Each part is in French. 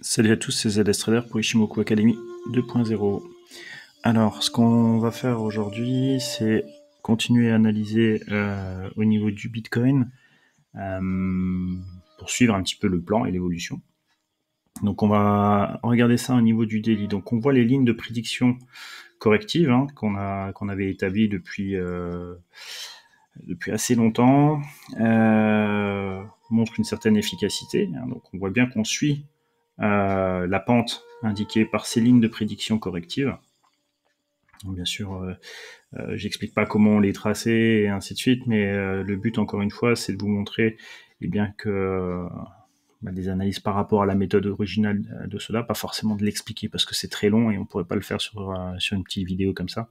Salut à tous, c'est ZS Trader pour Ishimoku Academy 2.0. Alors, ce qu'on va faire aujourd'hui, c'est continuer à analyser au niveau du Bitcoin pour suivre un petit peu le plan et l'évolution. Donc, on va regarder ça au niveau du daily. Donc, on voit les lignes de prédiction correctives qu'on avait établies depuis assez longtemps, montrent une certaine efficacité. Donc, on voit bien qu'on suit la pente indiquée par ces lignes de prédiction correctives. Donc, bien sûr, j'explique pas comment on les traçait et ainsi de suite, mais le but, encore une fois, c'est de vous montrer bien que des analyses par rapport à la méthode originale de cela, pas forcément de l'expliquer parce que c'est très long et on pourrait pas le faire sur une petite vidéo comme ça.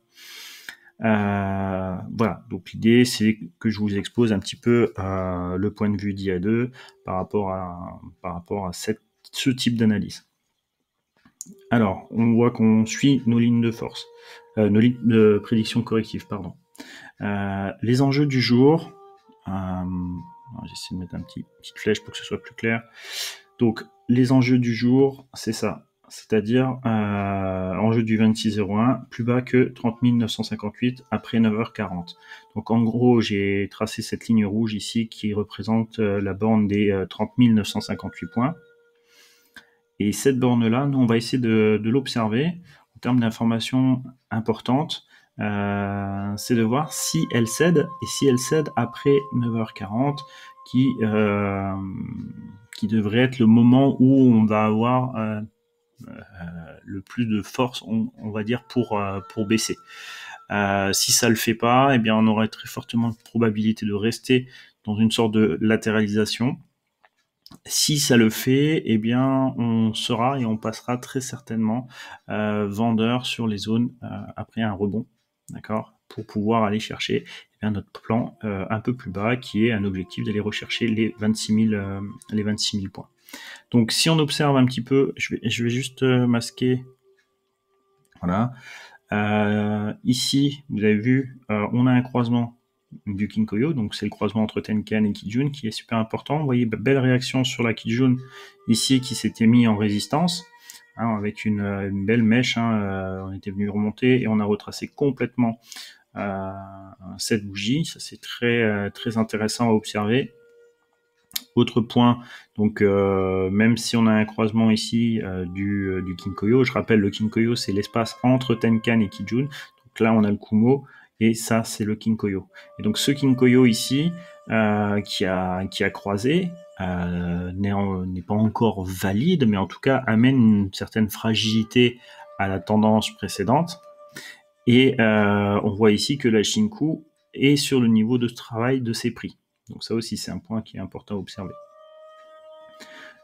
Voilà, donc l'idée c'est que je vous expose un petit peu le point de vue d'IA2 par rapport à ce type d'analyse. Alors, on voit qu'on suit nos lignes de force, nos lignes de prédiction corrective, pardon. Les enjeux du jour, j'essaie de mettre petite flèche pour que ce soit plus clair. Donc, les enjeux du jour, c'est ça. C'est-à-dire, enjeu du 26,01, plus bas que 30 958 après 9h40. Donc, en gros, j'ai tracé cette ligne rouge ici qui représente la borne des 30 958 points. Et cette borne-là, nous, on va essayer de l'observer en termes d'informations importantes. C'est de voir si elle cède, et si elle cède après 9h40, qui devrait être le moment où on va avoir le plus de force, on va dire, pour baisser. Si ça le fait pas, eh bien, on aurait très fortement de probabilité de rester dans une sorte de latéralisation. Si ça le fait, eh bien, on sera et on passera très certainement vendeur sur les zones après un rebond, d'accord, pour pouvoir aller chercher notre plan un peu plus bas, qui est un objectif d'aller rechercher les 26 000 points. Donc, si on observe un petit peu, je vais juste masquer. Voilà. Ici, vous avez vu, on a un croisement du Kinkoyo, donc c'est le croisement entre Tenkan et Kijun qui est super important. Vous voyez, belle réaction sur la Kijun ici qui s'était mis en résistance, avec une belle mèche. On était venu remonter et on a retracé complètement cette bougie. Ça, c'est très, très intéressant à observer. Autre point, donc même si on a un croisement ici du Kinkoyo, je rappelle, le Kinkoyo c'est l'espace entre Tenkan et Kijun. Donc là on a le Kumo et ça c'est le Kinkoyo. Et donc ce Kinkoyo ici qui a croisé n'est pas encore valide, mais en tout cas amène une certaine fragilité à la tendance précédente. Et on voit ici que la Shinku est sur le niveau de travail de ses prix. Donc ça aussi c'est un point qui est important à observer.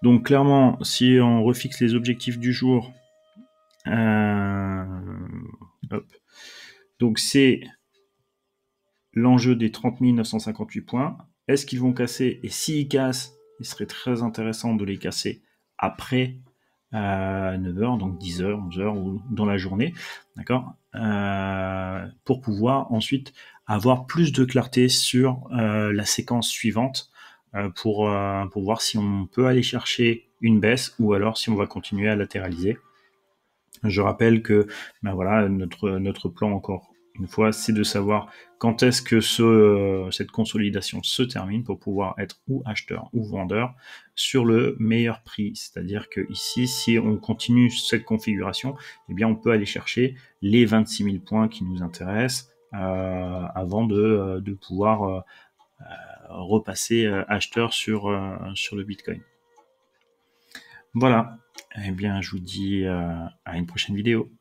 Donc clairement, si on refixe les objectifs du jour, donc c'est l'enjeu des 30 958 points. Est-ce qu'ils vont casser? Et s'ils cassent, il serait très intéressant de les casser après 9h, donc 10h, 11h ou dans la journée, d'accord, pour pouvoir ensuite avoir plus de clarté sur la séquence suivante, pour voir si on peut aller chercher une baisse ou alors si on va continuer à latéraliser. Je rappelle que voilà, notre plan, encore une fois, c'est de savoir quand est-ce que cette consolidation se termine pour pouvoir être ou acheteur ou vendeur sur le meilleur prix. C'est-à-dire que ici, si on continue cette configuration, eh bien, on peut aller chercher les 26 000 points qui nous intéressent avant de pouvoir repasser acheteur sur le Bitcoin. Voilà. Eh bien, je vous dis à une prochaine vidéo.